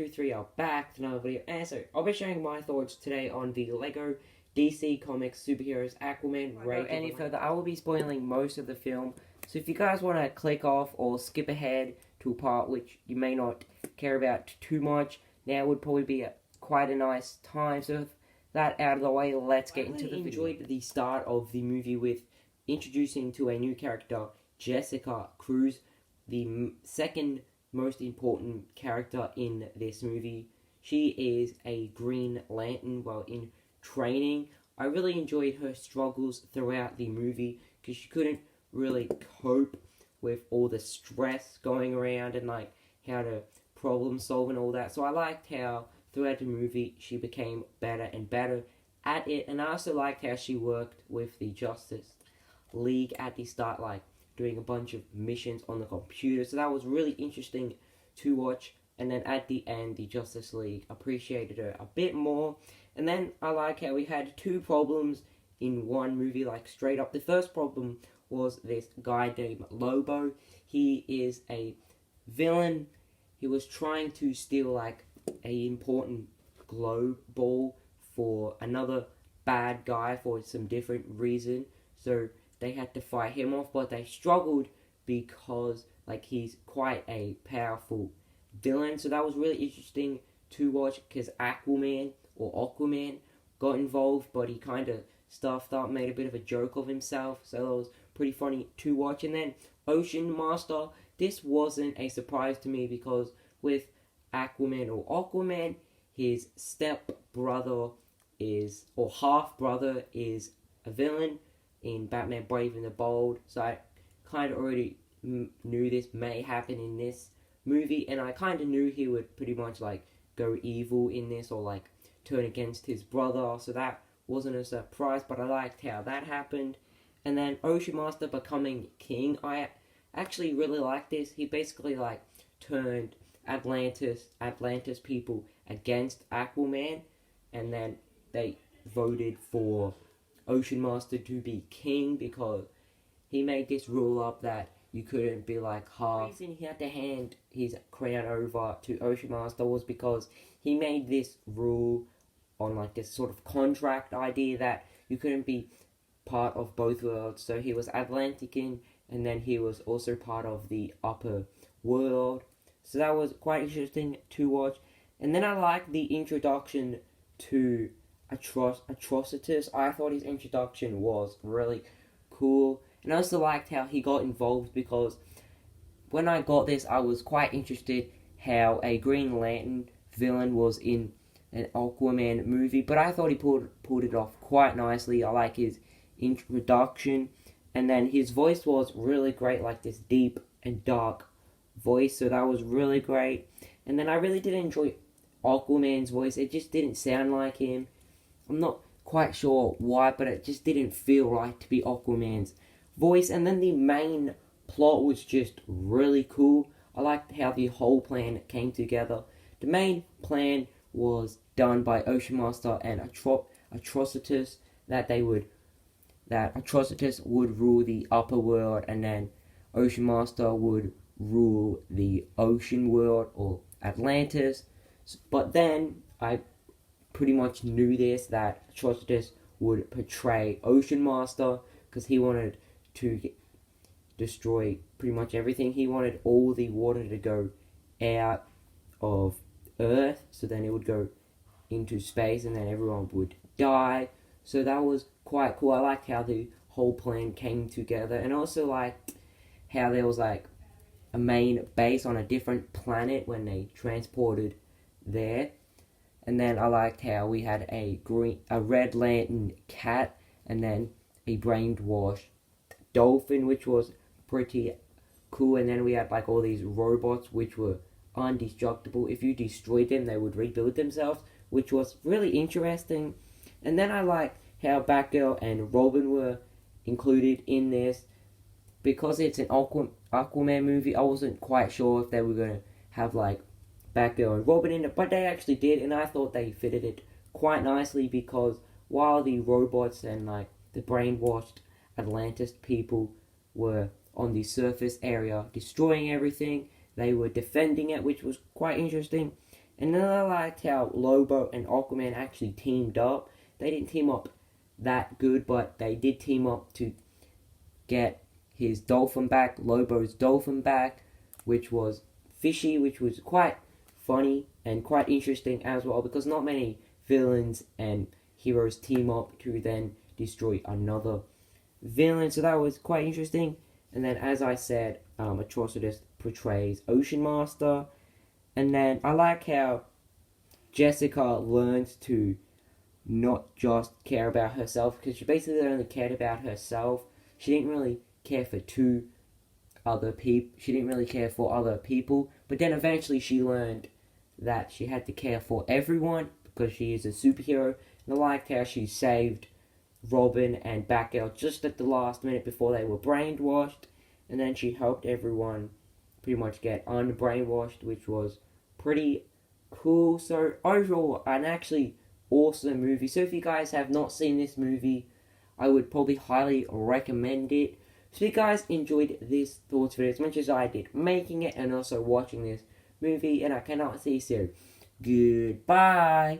123 are back to another video, and so I'll be sharing my thoughts today on the LEGO DC Comics superheroes Aquaman. Before I go any further, I will be spoiling most of the film, so if you guys want to click off or skip ahead to a part which you may not care about too much, now would probably be quite a nice time. So with that out of the way, let's get into the video. I enjoyed the start of the movie with introducing to a new character, Jessica Cruz, the second most important character in this movie. She is a Green Lantern while in training. I really enjoyed her struggles throughout the movie because she couldn't really cope with all the stress going around and like how to problem solve and all that. So I liked how throughout the movie she became better and better at it, and I also liked how she worked with the Justice League at the start, like doing a bunch of missions on the computer. So that was really interesting to watch. And then at the end, the Justice League appreciated her a bit more. And then I like how we had two problems in one movie, like straight up. The first problem was this guy named Lobo. He is a villain. He was trying to steal like a important globe ball for another bad guy for some different reason. So they had to fight him off, but they struggled because like he's quite a powerful villain. So that was really interesting to watch because Aquaman got involved, but he kind of stuffed up, made a bit of a joke of himself. So that was pretty funny to watch. And then Ocean Master, this wasn't a surprise to me because with Aquaman, his step brother is, or half brother is a villain in Batman Brave and the Bold. So I kind of already knew this may happen in this movie, and I kind of knew he would pretty much like go evil in this or like turn against his brother. So that wasn't a surprise, but I liked how that happened. And then Ocean Master becoming king, I actually really liked this. He basically like turned Atlantis people against Aquaman, and then they voted for Ocean Master to be king because he made this rule up that you couldn't be like half. The reason he had to hand his crown over to Ocean Master was because he made this rule on like this sort of contract idea that you couldn't be part of both worlds. So he was Atlantican, and then he was also part of the upper world. So that was quite interesting to watch. And then I liked the introduction to Atrocitus. I thought his introduction was really cool. And I also liked how he got involved because when I got this, I was quite interested how a Green Lantern villain was in an Aquaman movie. But I thought he pulled it off quite nicely. I like his introduction. And then his voice was really great, like this deep and dark voice. So that was really great. And then I really did enjoy Aquaman's voice. It just didn't sound like him. I'm not quite sure why, but it just didn't feel right to be Aquaman's voice. And then the main plot was just really cool. I liked how the whole plan came together. The main plan was done by Ocean Master and Atrocitus, that Atrocitus would rule the upper world, and then Ocean Master would rule the ocean world or Atlantis. But then I pretty much knew this, that Atrocitus would betray Ocean Master because he wanted to destroy pretty much everything. He wanted all the water to go out of Earth, so then it would go into space and then everyone would die. So that was quite cool. I liked how the whole plan came together, and also liked how there was like a main base on a different planet when they transported there. And then I liked how we had a Red Lantern cat, and then a brainwashed dolphin, which was pretty cool. And then we had like all these robots which were indestructible. If you destroyed them, they would rebuild themselves, which was really interesting. And then I liked how Batgirl and Robin were included in this. Because it's an Aquaman movie, I wasn't quite sure if they were going to have like Batgirl and Robin in it, but they actually did, and I thought they fitted it quite nicely because while the robots and like the brainwashed Atlantis people were on the surface area destroying everything, they were defending it, which was quite interesting. And then I liked how Lobo and Aquaman actually teamed up. They didn't team up that good, but they did team up to get his dolphin back, Lobo's dolphin back, which was fishy, which was quite funny and quite interesting as well, because not many villains and heroes team up to then destroy another villain. So that was quite interesting. And then, as I said, Atrocitus portrays Ocean Master. And then I like how Jessica learned to not just care about herself, because she basically only cared about herself. She didn't really care for other people. She didn't really care for other people. But then eventually she learned that she had to care for everyone because she is a superhero. And I liked how she saved Robin and Batgirl just at the last minute before they were brainwashed. And then she helped everyone pretty much get unbrainwashed, which was pretty cool. So overall, an actually awesome movie. So if you guys have not seen this movie, I would probably highly recommend it. So if you guys enjoyed this thoughts video as much as I did making it and also watching this movie, and I cannot see, so goodbye.